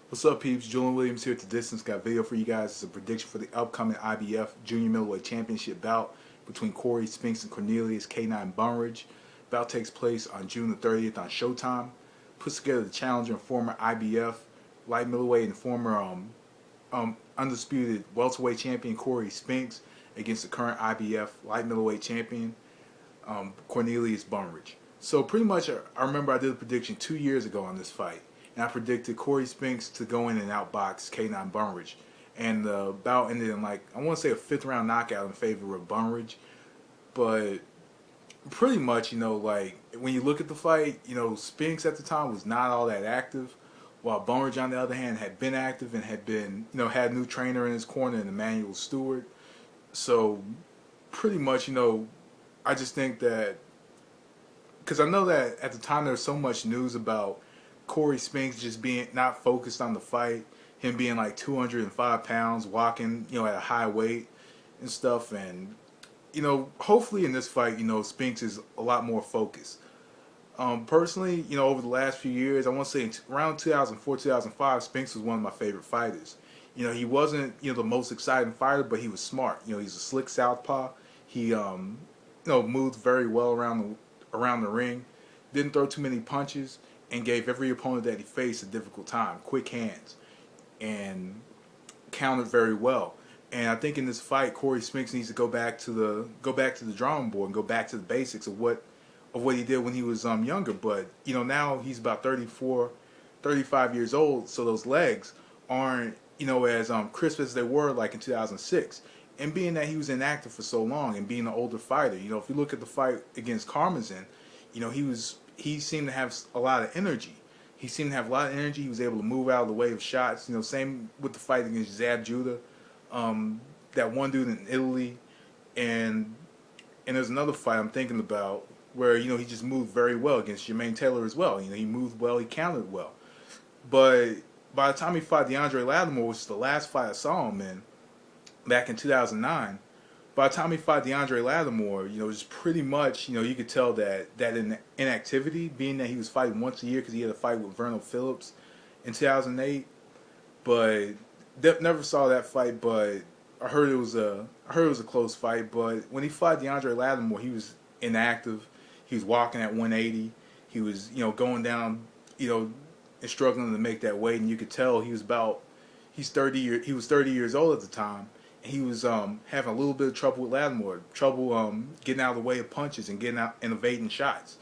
What's up, peeps? Julian Williams here at The Distance. Got a video for you guys. It's a prediction for the upcoming IBF Junior Middleweight Championship bout between Cory Spinks and Cornelius K9 Bundrage. Bout takes place on June the 30th on Showtime. Puts together the challenger and former IBF light middleweight and former undisputed welterweight champion Cory Spinks against the current IBF light middleweight champion Cornelius Bundrage. So pretty much, I remember I did a prediction 2 years ago on this fight. And I predicted Cory Spinks to go in and outbox K9 Bundrage. And the bout ended in, I want to say a 5th round knockout in favor of Bundrage. But pretty much, when you look at the fight, Spinks at the time was not all that active, while Bundrage, on the other hand, had been active and had been, had a new trainer in his corner in Emmanuel Stewart. So pretty much, I just think that, because I know that at the time there was so much news about Cory Spinks just being not focused on the fight, him being like 205 pounds, walking, at a high weight and stuff. And, hopefully in this fight, Spinks is a lot more focused. Personally, over the last few years, I want to say around 2004, 2005, Spinks was one of my favorite fighters. He wasn't, the most exciting fighter, but he was smart. He's a slick southpaw. He, moved very well around the ring. Didn't throw too many punches, and gave every opponent that he faced a difficult time. Quick hands, and countered very well. And I think in this fight, Cory Spinks needs to go back to the drawing board and go back to the basics of what he did when he was younger. But now he's about 34, 35 years old, so those legs aren't as crisp as they were like in 2006. And being that he was inactive for so long, and being an older fighter, if you look at the fight against Karmazin, he seemed to have a lot of energy. He was able to move out of the way of shots. Same with the fight against Zab Judah, that one dude in Italy, and there's another fight I'm thinking about where he just moved very well against Jermaine Taylor as well. He moved well, he countered well. But by the time he fought DeAndre Lattimore, which is the last fight I saw him in, back in 2009. By the time he fought DeAndre Lattimore, it was pretty much, you could tell that inactivity, being that he was fighting once a year because he had a fight with Verno Phillips in 2008. But never saw that fight, but I heard it was a close fight. But when he fought DeAndre Lattimore, he was inactive. He was walking at 180. He was, going down, and struggling to make that weight, and you could tell he was 30 years old at the time. He was having a little bit of trouble with Lattimore, getting out of the way of punches and getting out and evading shots.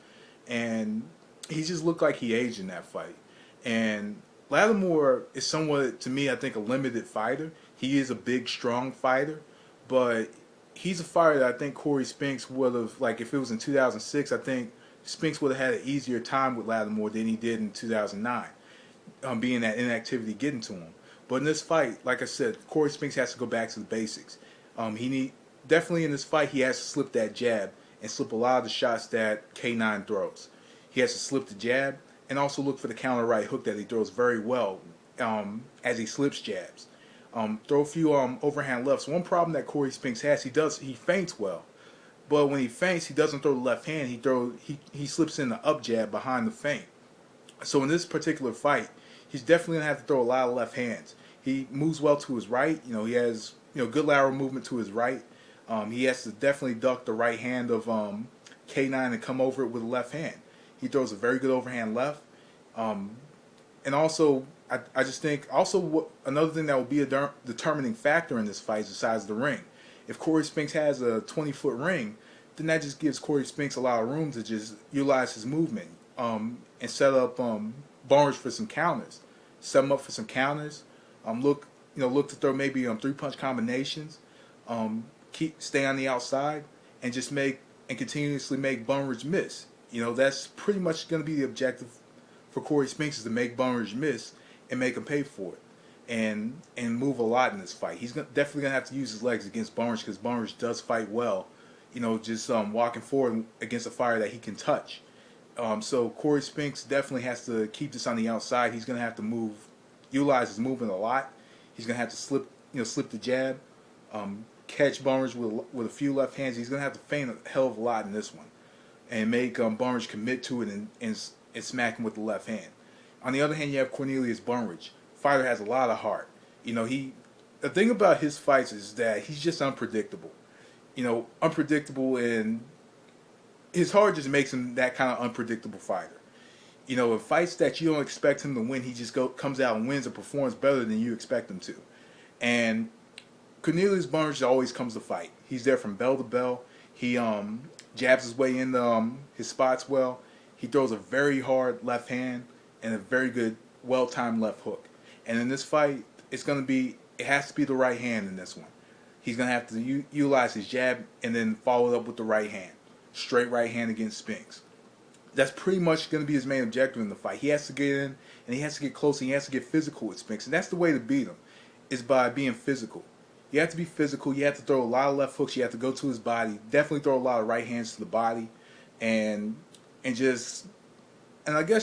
And he just looked like he aged in that fight. And Lattimore is somewhat, to me, I think, a limited fighter. He is a big, strong fighter, but he's a fighter that I think Cory Spinks would have, if it was in 2006, I think Spinks would have had an easier time with Lattimore than he did in 2009, being that inactivity getting to him. But in this fight, like I said, Cory Spinks has to go back to the basics. Definitely in this fight, he has to slip that jab and slip a lot of the shots that K9 throws. He has to slip the jab and also look for the counter right hook that he throws very well as he slips jabs. Throw a few overhand lefts. One problem that Cory Spinks has, he feints well. But when he feints, he doesn't throw the left hand. He slips in the up jab behind the feint. So in this particular fight, he's definitely going to have to throw a lot of left hands. He moves well to his right. He has good lateral movement to his right. He has to definitely duck the right hand of K9 and come over it with the left hand. He throws a very good overhand left. And also, I just think, another thing that will be a determining factor in this fight is the size of the ring. If Cory Spinks has a 20-foot ring, then that just gives Cory Spinks a lot of room to just utilize his movement and set up Bundrage for some counters. Set him up for some counters. Look to throw maybe 3-punch combinations. Stay on the outside and just continuously make Bundrage miss. That's pretty much going to be the objective for Cory Spinks, is to make Bundrage miss and make him pay for it, and move a lot in this fight. He's definitely going to have to use his legs against Bundrage, because Bundrage does fight well. Just walking forward against a fighter that he can touch. So Cory Spinks definitely has to keep this on the outside. He's going to have to utilize his movement a lot. He's going to have to slip the jab, catch Bundrage with a few left hands. He's going to have to feint a hell of a lot in this one, and make Bundrage commit to it and smack him with the left hand. On the other hand, you have Cornelius Bundrage, fighter has a lot of heart. You know, the thing about his fights is that he's just unpredictable. You know, unpredictable, and his heart just makes him that kind of unpredictable fighter. You know, in fights that you don't expect him to win, he just comes out and wins and performs better than you expect him to. And Cornelius Bundrage always comes to fight. He's there from bell to bell. He jabs his way into his spots well. He throws a very hard left hand and a very good, well-timed left hook. And in this fight, it has to be the right hand in this one. He's going to have to utilize his jab and then follow it up with the right hand. Straight right hand against Spinks. That's pretty much going to be his main objective in the fight. He has to get in, and he has to get close, and he has to get physical with Spinks. And that's the way to beat him, is by being physical. You have to be physical. You have to throw a lot of left hooks. You have to go to his body. Definitely throw a lot of right hands to the body. And I guess,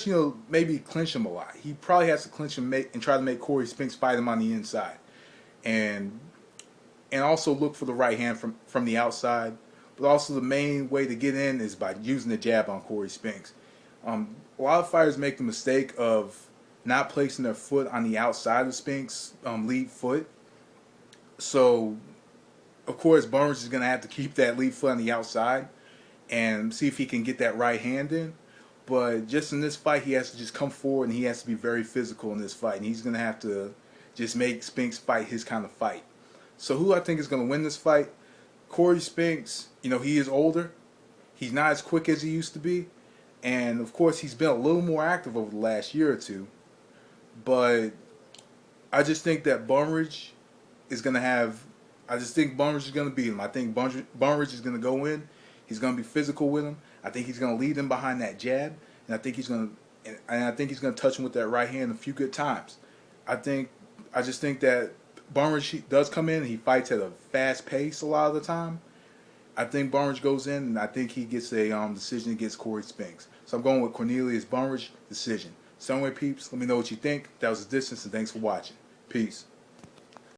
you know, maybe clinch him a lot. He probably has to clinch him and try to make Cory Spinks fight him on the inside. And also look for the right hand from the outside. But also the main way to get in is by using the jab on Cory Spinks. A lot of fighters make the mistake of not placing their foot on the outside of Spinks' lead foot. So, of course, Bundrage is going to have to keep that lead foot on the outside and see if he can get that right hand in. But just in this fight, he has to just come forward, and he has to be very physical in this fight. And he's going to have to just make Spinks fight his kind of fight. So who I think is going to win this fight? Cory Spinks, you know, he is older. He's not as quick as he used to be. And, of course, he's been a little more active over the last year or two. But I just think that Bundrage is going to beat him. I think Bundrage is going to go in. He's going to be physical with him. I think he's going to lead him behind that jab. And I think he's going to touch him with that right hand a few good times. I just think that Bundrage does come in and he fights at a fast pace a lot of the time. I think Bundrage goes in, and I think he gets a decision against Cory Spinks. So I'm going with Cornelius Bundrage decision. So anyway, peeps, let me know what you think. That was The Distance, and thanks for watching. Peace.